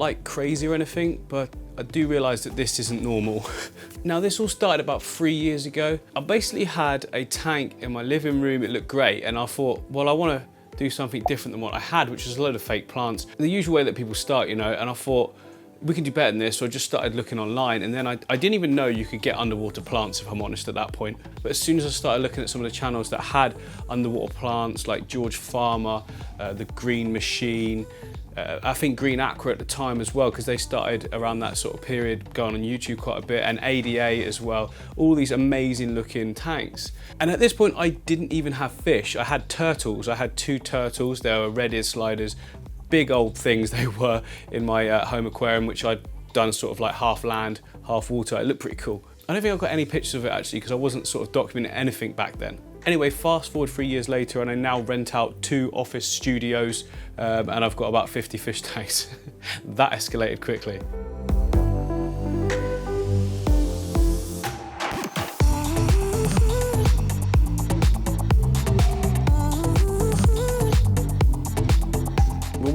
like crazy or anything, but I do realise that this isn't normal. Now this all started about 3 years ago. I basically had a tank in my living room, it looked great, and I thought, well, I want to do something different than what I had, which was a load of fake plants. The usual way that people start, you know, and I thought, we can do better than this, so I just started looking online, and then I didn't even know you could get underwater plants, if I'm honest, at that point. But as soon as I started looking at some of the channels that had underwater plants, like George Farmer, The Green Machine, I think Green Aqua at the time as well, because they started around that sort of period, going on YouTube quite a bit, and ADA as well, all these amazing looking tanks. And at this point, I didn't even have fish. I had turtles. I had 2 turtles. They were red ear sliders, big old things they were, in my home aquarium, which I'd done sort of like half land, half water. It looked pretty cool. I don't think I've got any pictures of it actually, because I wasn't sort of documenting anything back then. Anyway, fast forward 3 years later, and I now rent out 2 office studios, and I've got about 50 fish tanks. That escalated quickly.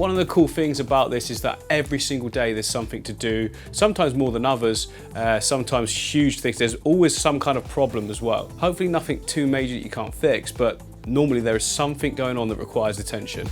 One of the cool things about this is that every single day there's something to do, sometimes more than others, sometimes huge things. There's always some kind of problem as well. Hopefully nothing too major that you can't fix, but normally there is something going on that requires attention.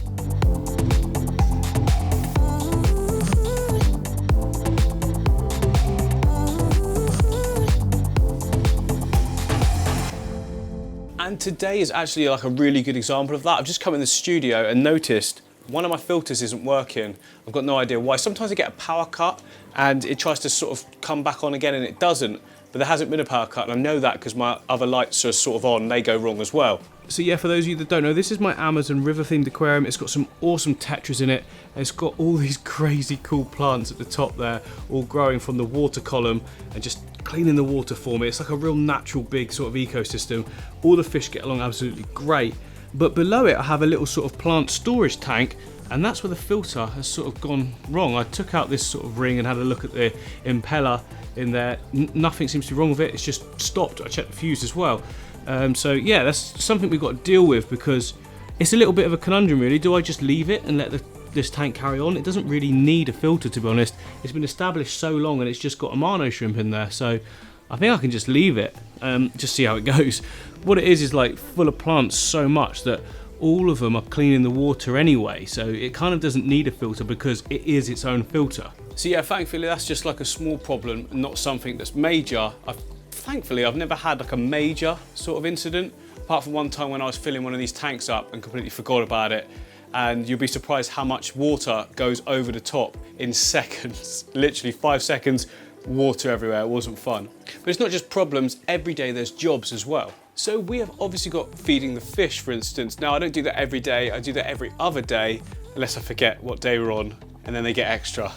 And today is actually like a really good example of that. I've just come in the studio and noticed one of my filters isn't working. I've got no idea why. Sometimes I get a power cut and it tries to sort of come back on again and it doesn't, but there hasn't been a power cut, and I know that because my other lights are sort of on, they go wrong as well. So yeah, for those of you that don't know, this is my Amazon river themed aquarium. It's got some awesome tetras in it. It's got all these crazy cool plants at the top there, all growing from the water column and just cleaning the water for me. It's like a real natural big sort of ecosystem. All the fish get along absolutely great. But below it I have a little sort of plant storage tank, and that's where the filter has sort of gone wrong. I took out this sort of ring and had a look at the impeller in there. Nothing seems to be wrong with it, it's just stopped. I checked the fuse as well. So yeah, that's something we've got to deal with, because it's a little bit of a conundrum really. Do I just leave it and let this tank carry on? It doesn't really need a filter, to be honest. It's been established so long and it's just got a Mano shrimp in there, so I think I can just leave it, just see how it goes. What it is like full of plants so much that all of them are cleaning the water anyway, so it kind of doesn't need a filter because it is its own filter. So yeah, thankfully that's just like a small problem, not something that's major. Thankfully I've never had like a major sort of incident, apart from one time when I was filling one of these tanks up and completely forgot about it. And you'll be surprised how much water goes over the top in seconds. Literally 5 seconds, water everywhere. It wasn't fun. But it's not just problems, every day there's jobs as well. So we have obviously got feeding the fish, for instance. Now I don't do that every day, I do that every other day, unless I forget what day we're on, and then they get extra.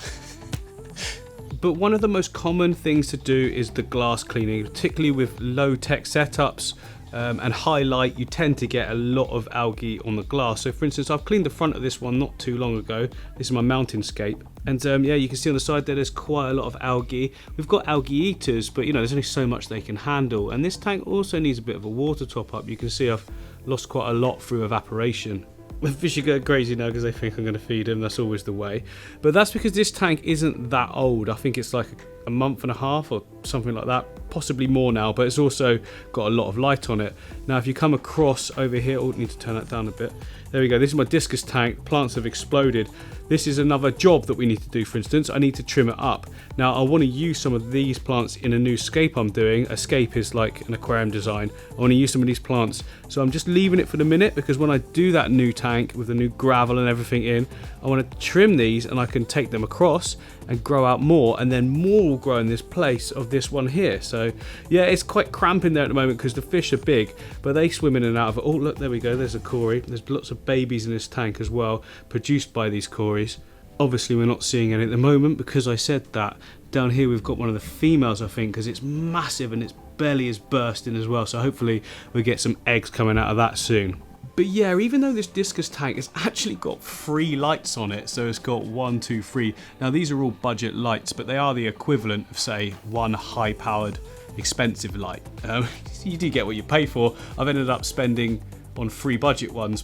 But one of the most common things to do is the glass cleaning, particularly with low-tech setups and high light. You tend to get a lot of algae on the glass. So for instance, I've cleaned the front of this one not too long ago. This is my mountainscape. And yeah, you can see on the side there's quite a lot of algae. We've got algae eaters, but you know, there's only so much they can handle. And this tank also needs a bit of a water top up. You can see I've lost quite a lot through evaporation. The fish are going crazy now because they think I'm going to feed them. That's always the way. But that's because this tank isn't that old. I think it's like a month and a half or something like that, possibly more now, but it's also got a lot of light on it. Now if you come across over here, oh, I need to turn that down a bit. There we go, this is my discus tank. Plants have exploded. This is another job that we need to do. For instance, I need to trim it up. Now I want to use some of these plants in a new scape I'm doing. A scape is like an aquarium design. I want to use some of these plants, so I'm just leaving it for the minute, because when I do that new tank with the new gravel and everything in, I want to trim these and I can take them across and grow out more, and then more will grow in this place of this one here. So yeah, it's quite cramping there at the moment because the fish are big, but they swim in and out of it. Oh look, there we go, there's a cory. There's lots of babies in this tank as well, produced by these cories. Obviously we're not seeing any at the moment because I said that. Down here we've got one of the females, I think, because it's massive and its belly is bursting as well, so hopefully we'll get some eggs coming out of that soon. But yeah, even though this discus tank has actually got 3 lights on it, so it's got 1, 2, 3. Now these are all budget lights, but they are the equivalent of, say, one high-powered, expensive light. You do get what you pay for. I've ended up spending on 3 budget ones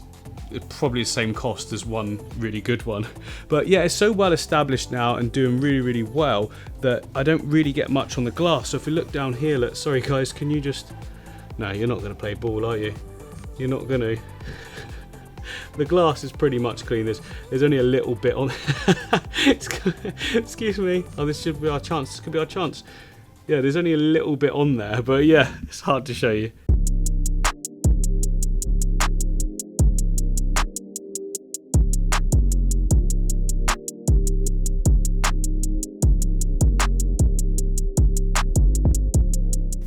probably the same cost as one really good one. But yeah, it's so well established now and doing really, really well that I don't really get much on the glass. So if we look down here, look, sorry guys, can you just... No, you're not going to play ball, are you? You're not going to. The glass is pretty much clean. There's only a little bit on. Excuse me. Oh, this should be our chance. This could be our chance. Yeah, there's only a little bit on there, but yeah, it's hard to show you.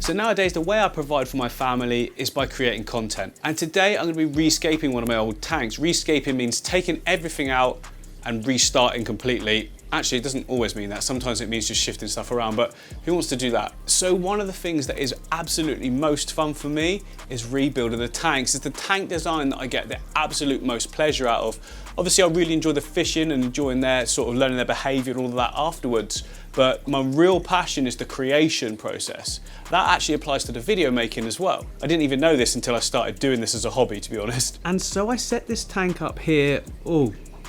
So nowadays, the way I provide for my family is by creating content. And today I'm going to be rescaping one of my old tanks. Rescaping means taking everything out and restarting completely. Actually, it doesn't always mean that. Sometimes it means just shifting stuff around, but who wants to do that? So one of the things that is absolutely most fun for me is rebuilding the tanks. It's the tank design that I get the absolute most pleasure out of. Obviously, I really enjoy the fishing and enjoying their sort of learning their behavior and all of that afterwards. But my real passion is the creation process. That actually applies to the video making as well. I didn't even know this until I started doing this as a hobby, to be honest. And so I set this tank up here,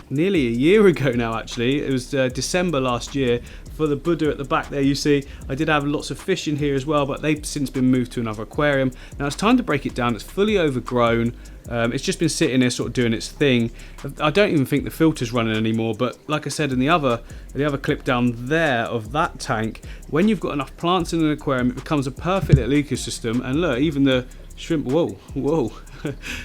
nearly a year ago now actually. It was December last year. For the Buddha at the back there, you see, I did have lots of fish in here as well, but they've since been moved to another aquarium. Now it's time to break it down. It's fully overgrown. It's just been sitting there sort of doing its thing. I don't even think the filter's running anymore, but like I said in the other clip down there of that tank, when you've got enough plants in an aquarium, it becomes a perfect little ecosystem. And look, even the shrimp, whoa.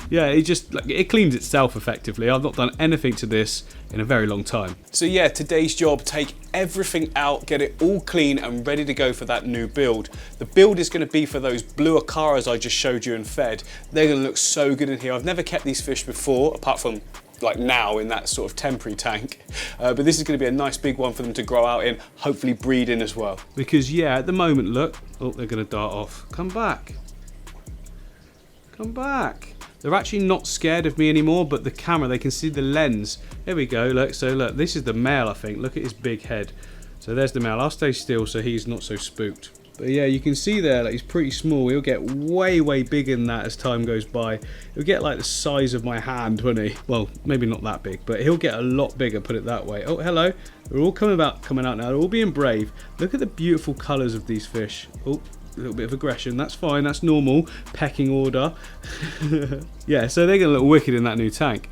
Yeah, it cleans itself effectively. I've not done anything to this in a very long time. So yeah, today's job, take everything out, get it all clean and ready to go for that new build. The build is going to be for those blue acaras I just showed you and fed. They're going to look so good in here. I've never kept these fish before, apart from like now in that sort of temporary tank, but this is going to be a nice big one for them to grow out in, hopefully breed in as well. Because yeah, at the moment, look, they're going to dart off. Come back. Come back. They're actually not scared of me anymore, but the camera, they can see the lens. There we go, look, so look, this is the male, I think. Look at his big head. So there's the male. I'll stay still so he's not so spooked. But yeah, you can see there that he's pretty small. He'll get way, way bigger than that as time goes by. He'll get like the size of my hand, won't he? Well, maybe not that big, but he'll get a lot bigger, put it that way. Oh, hello. They're all coming out now. They're all being brave. Look at the beautiful colours of these fish. Oh. A little bit of aggression, that's fine, that's normal. Pecking order. Yeah, so they're gonna look wicked in that new tank.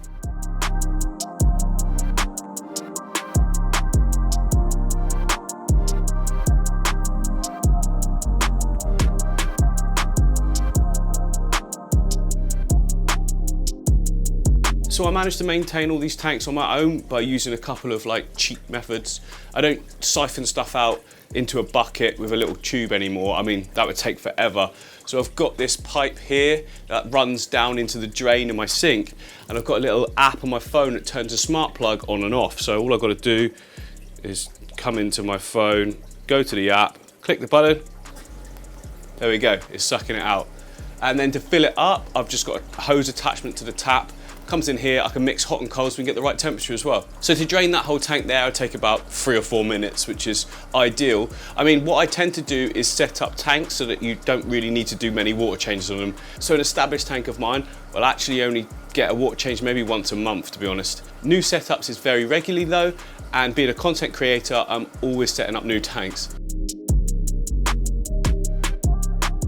So I managed to maintain all these tanks on my own by using a couple of like cheap methods. I don't siphon stuff out into a bucket with a little tube anymore. I mean, that would take forever. So I've got this pipe here that runs down into the drain in my sink, and I've got a little app on my phone that turns a smart plug on and off. So all I've got to do is come into my phone, go to the app, click the button, there we go, it's sucking it out. And then to fill it up, I've just got a hose attachment to the tap. Comes in here, I can mix hot and cold so we can get the right temperature as well. So to drain that whole tank there, it'll take about 3 or 4 minutes, which is ideal. I mean, what I tend to do is set up tanks so that you don't really need to do many water changes on them. So an established tank of mine will actually only get a water change maybe once a month, to be honest. New setups is very regularly though, and being a content creator, I'm always setting up new tanks.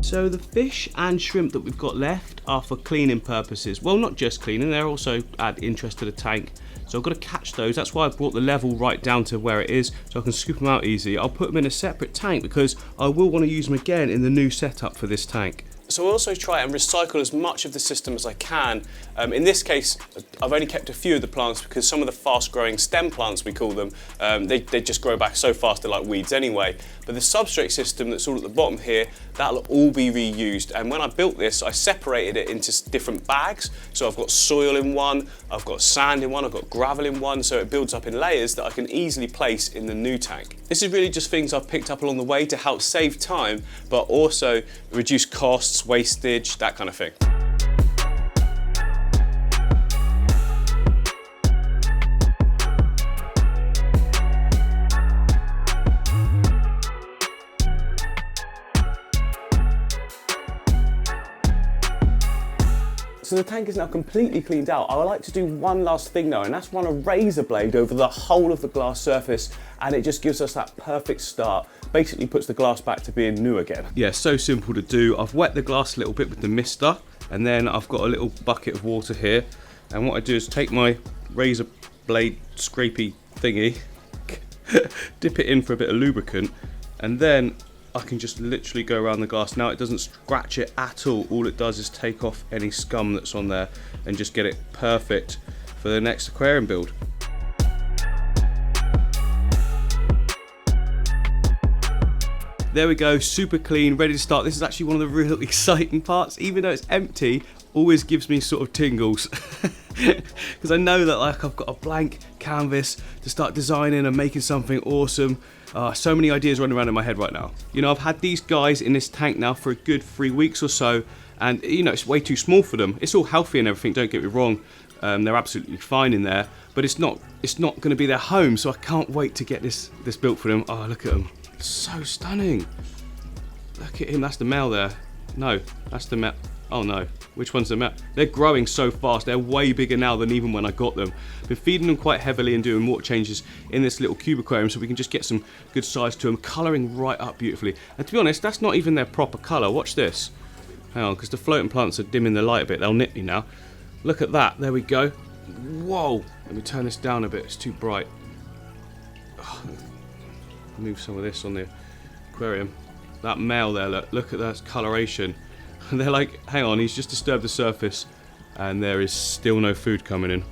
So the fish and shrimp that we've got left are for cleaning purposes. Well, not just cleaning, they're also add interest to the tank. So I've got to catch those. That's why I've brought the level right down to where it is, so I can scoop them out easy. I'll put them in a separate tank because I will want to use them again in the new setup for this tank. So I also try and recycle as much of the system as I can. In this case, I've only kept a few of the plants because some of the fast-growing stem plants, we call them, they just grow back so fast they're like weeds anyway. But the substrate system that's all at the bottom here, that'll all be reused. And when I built this, I separated it into different bags. So I've got soil in one, I've got sand in one, I've got gravel in one, so it builds up in layers that I can easily place in the new tank. This is really just things I've picked up along the way to help save time, but also reduce costs, wastage, that kind of thing. So the tank is now completely cleaned out. I would like to do one last thing though, and that's run a razor blade over the whole of the glass surface, and it just gives us that perfect start. Basically puts the glass back to being new again. Yeah, so simple to do. I've wet the glass a little bit with the mister, and then I've got a little bucket of water here. And what I do is take my razor blade scrapey thingy, dip it in for a bit of lubricant, and then I can just literally go around the glass. Now it doesn't scratch it at all. All it does is take off any scum that's on there and just get it perfect for the next aquarium build. There we go, super clean, ready to start. This is actually one of the real exciting parts. Even though it's empty, always gives me sort of tingles. Because I know that like I've got a blank canvas to start designing and making something awesome. So many ideas running around in my head right now. You know, I've had these guys in this tank now for a good 3 weeks or so, and you know, it's way too small for them. It's all healthy and everything, don't get me wrong. They're absolutely fine in there, but it's not going to be their home, so I can't wait to get this built for them. Oh, look at them. So stunning. Look at him, that's the male there. No, that's the male. Oh no, which one's the male? They're growing so fast, they're way bigger now than even when I got them. Been feeding them quite heavily and doing water changes in this little cube aquarium so we can just get some good size to them, colouring right up beautifully. And to be honest, that's not even their proper colour. Watch this. Hang on, because the floating plants are dimming the light a bit, they'll nip me now. Look at that, there we go. Whoa, let me turn this down a bit, it's too bright. Oh, move some of this on the aquarium. That male there, look at that coloration. And they're like, hang on, he's just disturbed the surface and there is still no food coming in.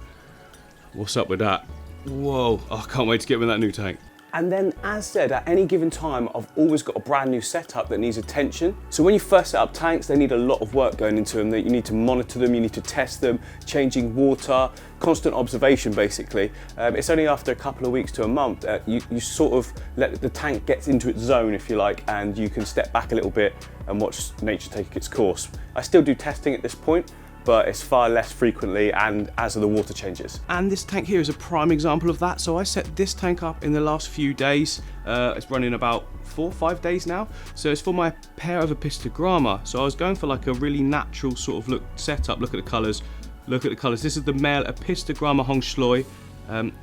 What's up with that? Whoa, oh, I can't wait to get in that new tank. And then, as said, at any given time, I've always got a brand new setup that needs attention. So when you first set up tanks, they need a lot of work going into them. That you need to monitor them, you need to test them, changing water, constant observation basically. It's only after a couple of weeks to a month you sort of let the tank get into its zone, if you like, and you can step back a little bit and watch nature take its course. I still do testing at this point, but it's far less frequently and as the water changes. And this tank here is a prime example of that. So I set this tank up in the last few days. It's running about 4 or 5 days now. So it's for my pair of Epistogramma. So I was going for like a really natural sort of look setup. Look at the colours. Look at the colours. This is the male Epistogramma Hongshloi.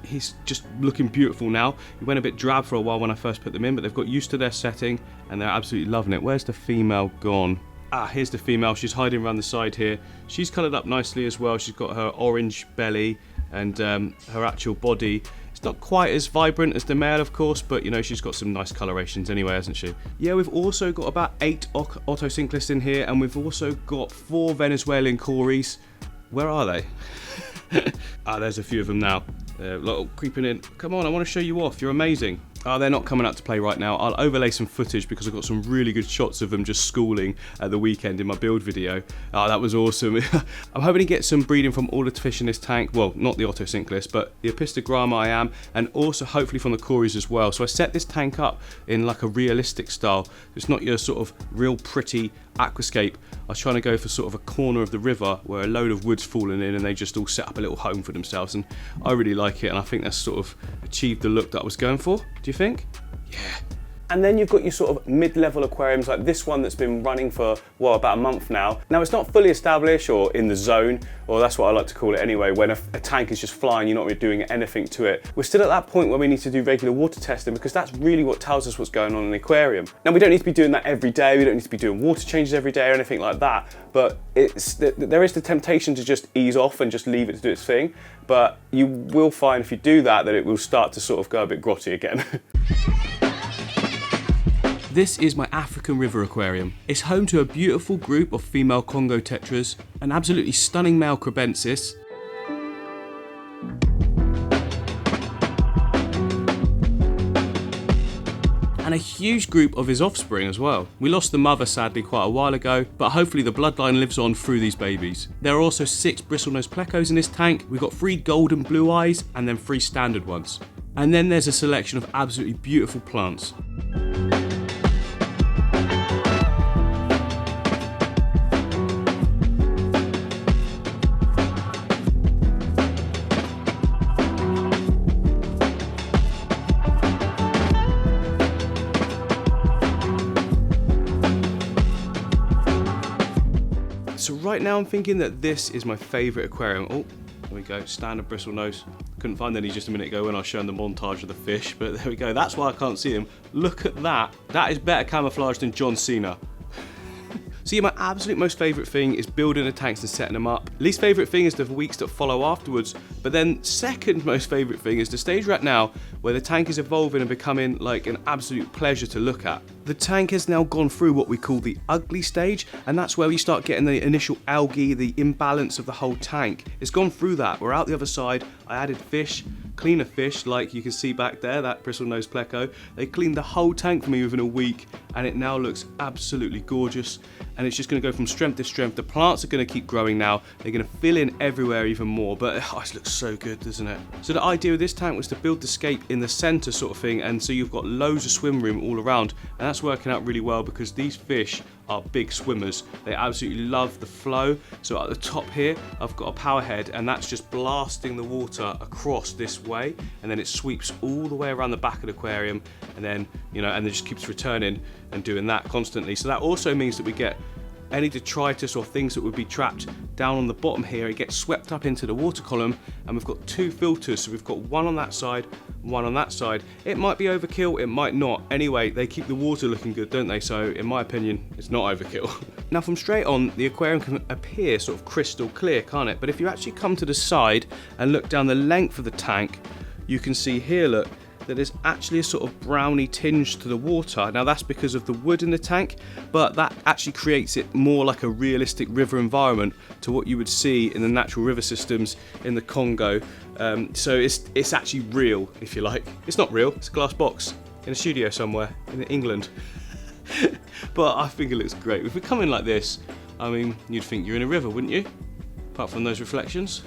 He's just looking beautiful now. He went a bit drab for a while when I first put them in, but they've got used to their setting and they're absolutely loving it. Where's the female gone? Ah, here's the female. She's hiding around the side here. She's coloured up nicely as well. She's got her orange belly and her actual body. It's not quite as vibrant as the male, of course, but you know, she's got some nice colorations anyway, hasn't she? Yeah, we've also got about 8 Otocinclus in here, and we've also got 4 Venezuelan Cories. Where are they? Ah, there's a few of them now. Creeping in. Come on, I want to show you off. You're amazing. Oh, they're not coming out to play right now. I'll overlay some footage because I've got some really good shots of them just schooling at the weekend in my build video. Oh, that was awesome. I'm hoping to get some breeding from all the fish in this tank. Well, not the Otocinclus, but the Epistogramma I am, and also hopefully from the Cories as well. So I set this tank up in like a realistic style. It's not your sort of real pretty aquascape. I was trying to go for sort of a corner of the river where a load of wood's fallen in and they just all set up a little home for themselves, and I really like it, and I think that's sort of achieved the look that I was going for. Do you think? Yeah. And then you've got your sort of mid-level aquariums like this one that's been running for, well, about a month now. Now it's not fully established or in the zone, or that's what I like to call it anyway, when a tank is just flying, you're not really doing anything to it. We're still at that point where we need to do regular water testing because that's really what tells us what's going on in the aquarium. Now we don't need to be doing that every day, we don't need to be doing water changes every day or anything like that, but there is the temptation to just ease off and just leave it to do its thing, but you will find if you do that it will start to sort of go a bit grotty again. This is my African river aquarium. It's home to a beautiful group of female Congo tetras, an absolutely stunning male Crebensis, and a huge group of his offspring as well. We lost the mother sadly quite a while ago, but hopefully the bloodline lives on through these babies. There are also 6 Bristlenose Plecos in this tank. We've got 3 golden blue eyes and then 3 standard ones. And then there's a selection of absolutely beautiful plants. So right now I'm thinking that this is my favourite aquarium. Oh, there we go, standard bristlenose. Couldn't find any just a minute ago when I was showing the montage of the fish, but there we go. That's why I can't see him. Look at that. That is better camouflage than John Cena. So yeah, my absolute most favourite thing is building the tanks and setting them up. Least favourite thing is the weeks that follow afterwards. But then second most favourite thing is the stage right now where the tank is evolving and becoming like an absolute pleasure to look at. The tank has now gone through what we call the ugly stage, and that's where we start getting the initial algae, the imbalance of the whole tank. It's gone through that. We're out the other side. I added fish, cleaner fish, like you can see back there, that Bristlenose Pleco. They cleaned the whole tank for me within a week, and it now looks absolutely gorgeous. And it's just going to go from strength to strength. The plants are going to keep growing now. They're going to fill in everywhere even more, but it looks so good, doesn't it? So the idea of this tank was to build the scape in the center sort of thing, and so you've got loads of swim room all around, and that's working out really well because these fish are big swimmers. They absolutely love the flow. So at the top here, I've got a power head, and that's just blasting the water across this way, and then it sweeps all the way around the back of the aquarium, and then, you know, and it just keeps returning and doing that constantly. So that also means that we get any detritus or things that would be trapped down on the bottom here, it gets swept up into the water column, and we've got two filters, so we've got one on that side, one on that side. It might be overkill, it might not. Anyway, they keep the water looking good, don't they? So in my opinion, it's not overkill. Now from straight on, the aquarium can appear sort of crystal clear, can't it? But if you actually come to the side and look down the length of the tank, you can see here, look, that there's actually a sort of browny tinge to the water. Now that's because of the wood in the tank, but that actually creates it more like a realistic river environment to what you would see in the natural river systems in the Congo. So it's actually real, if you like. It's not real, it's a glass box in a studio somewhere in England. But I think it looks great. If we come in like this, I mean, you'd think you're in a river, wouldn't you? Apart from those reflections.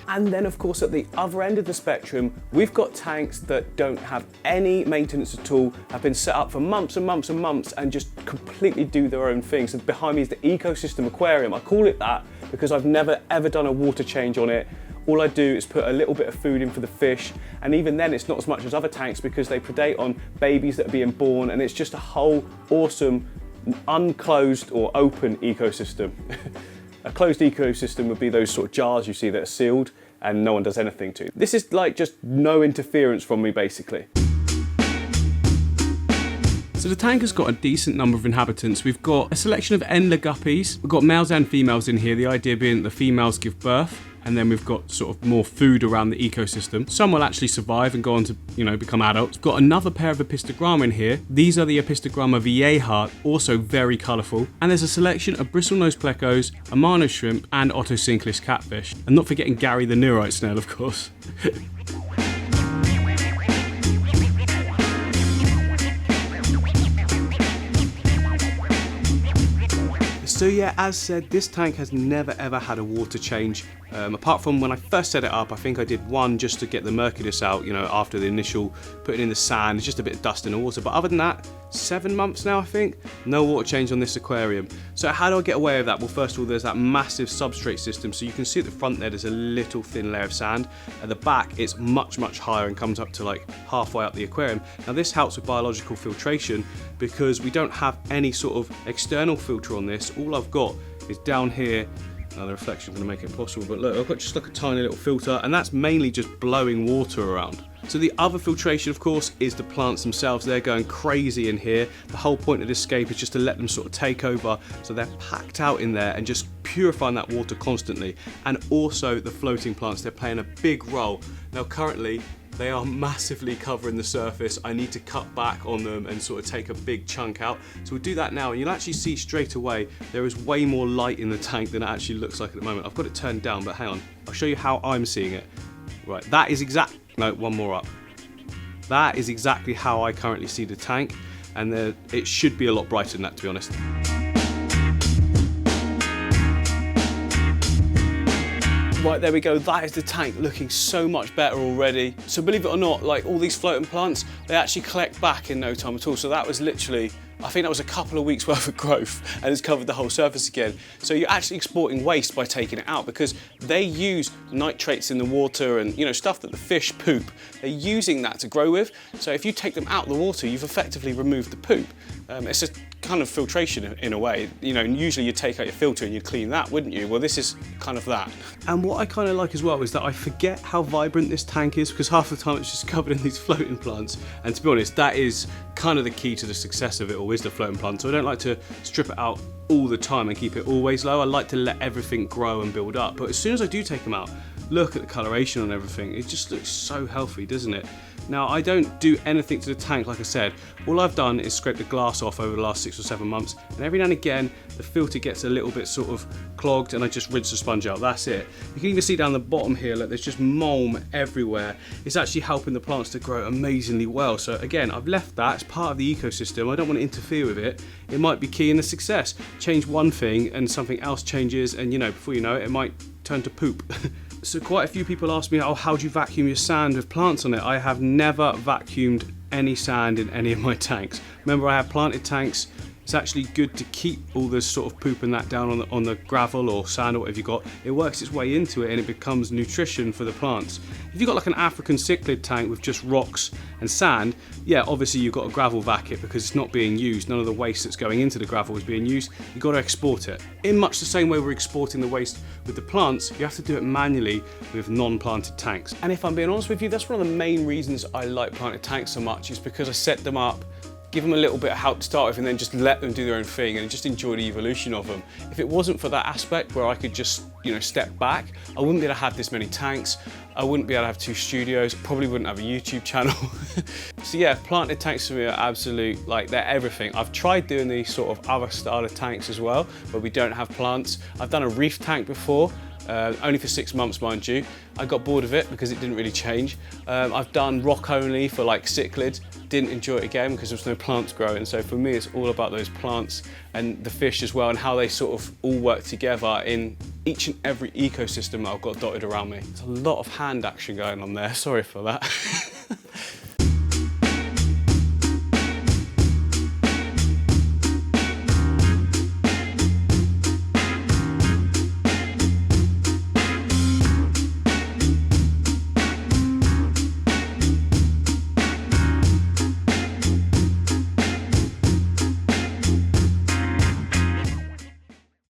And then of course at the other end of the spectrum, we've got tanks that don't have any maintenance at all, have been set up for months and months and months and just completely do their own things. And behind me is the Ecosystem Aquarium. I call it that because I've never ever done a water change on it. All I do is put a little bit of food in for the fish, and even then it's not as much as other tanks because they predate on babies that are being born, and it's just a whole awesome unclosed or open ecosystem. A closed ecosystem would be those sort of jars you see that are sealed and no one does anything to. This is like just no interference from me, basically. So the tank has got a decent number of inhabitants. We've got a selection of endler guppies. We've got males and females in here, the idea being that the females give birth, and then we've got sort of more food around the ecosystem. Some will actually survive and go on to, you know, become adults. We've got another pair of Epistogramma in here. These are the Epistogramma vieja, also very colourful. And there's a selection of Bristlenose Plecos, Amano shrimp, and Otocinclus catfish. And not forgetting Gary the Neurite snail, of course. So yeah, as said, this tank has never ever had a water change. Apart from when I first set it up, I think I did one just to get the murkiness out, you know, after the initial putting in the sand. It's just a bit of dust in the water. But other than that, 7 months now, I think, no water change on this aquarium. So how do I get away with that? Well, first of all, there's that massive substrate system. So you can see at the front there's a little thin layer of sand. At the back, it's much, much higher and comes up to like halfway up the aquarium. Now this helps with biological filtration because we don't have any sort of external filter on this. All I've got is down here. Now the reflection is going to make it impossible, but look, I've got just like a tiny little filter, and that's mainly just blowing water around. So the other filtration, of course, is the plants themselves. They're going crazy in here. The whole point of this scape is just to let them sort of take over, so they're packed out in there and just purifying that water constantly. And also the floating plants, they're playing a big role. Now currently, they are massively covering the surface. I need to cut back on them and sort of take a big chunk out. So we'll do that now, and you'll actually see straight away there is way more light in the tank than it actually looks like at the moment. I've got it turned down, but hang on. I'll show you how I'm seeing it. Right, that is no, one more up. That is exactly how I currently see the tank, and it should be a lot brighter than that, to be honest. Right, there we go, that is the tank looking so much better already. So believe it or not, like all these floating plants, they actually collect back in no time at all. So that was literally, I think that was a couple of weeks worth of growth and it's covered the whole surface again. So you're actually exporting waste by taking it out because they use nitrates in the water and, you know, stuff that the fish poop. They're using that to grow with. So if you take them out of the water, you've effectively removed the poop. It's a kind of filtration in a way. You know, usually you take out your filter and you clean that, wouldn't you? Well, this is kind of that. And what I kind of like as well is that I forget how vibrant this tank is, because half the time it's just covered in these floating plants. And to be honest, that is kind of the key to the success of it all, is the floating plants. So I don't like to strip it out all the time and keep it always low. I like to let everything grow and build up. But as soon as I do take them out, look at the coloration on everything. It just looks so healthy, doesn't it? Now, I don't do anything to the tank, like I said. All I've done is scrape the glass off over the last 6 or 7 months, and every now and again, the filter gets a little bit sort of clogged, and I just rinse the sponge out, that's it. You can even see down the bottom here, look, there's just mulm everywhere. It's actually helping the plants to grow amazingly well. So again, I've left that as part of the ecosystem. I don't want to interfere with it. It might be key in the success. Change one thing and something else changes, and you know, before you know it, it might turn to poop. So quite a few people ask me, oh, how do you vacuum your sand with plants on it? I have never vacuumed any sand in any of my tanks. Remember, I have planted tanks. It's actually good to keep all this sort of poop and that down on the gravel or sand or whatever you got. It works its way into it and it becomes nutrition for the plants. If you've got like an African cichlid tank with just rocks and sand, yeah, obviously you've got to gravel vac it because it's not being used. None of the waste that's going into the gravel is being used. You've got to export it. In much the same way we're exporting the waste with the plants, you have to do it manually with non-planted tanks. And if I'm being honest with you, that's one of the main reasons I like planted tanks so much, is because I set them up, give them a little bit of help to start with, and then just let them do their own thing and just enjoy the evolution of them. If it wasn't for that aspect where I could just, you know, step back, I wouldn't be able to have this many tanks. I wouldn't be able to have 2 studios, probably wouldn't have a YouTube channel. So yeah, planted tanks for me are absolute, like, they're everything. I've tried doing these sort of other style of tanks as well, where we don't have plants. I've done a reef tank before, only for 6 months, mind you. I got bored of it because it didn't really change. I've done rock only for like cichlids, didn't enjoy it again because there's no plants growing. So for me, it's all about those plants and the fish as well, and how they sort of all work together in each and every ecosystem that I've got dotted around me. There's a lot of hand action going on there, sorry for that.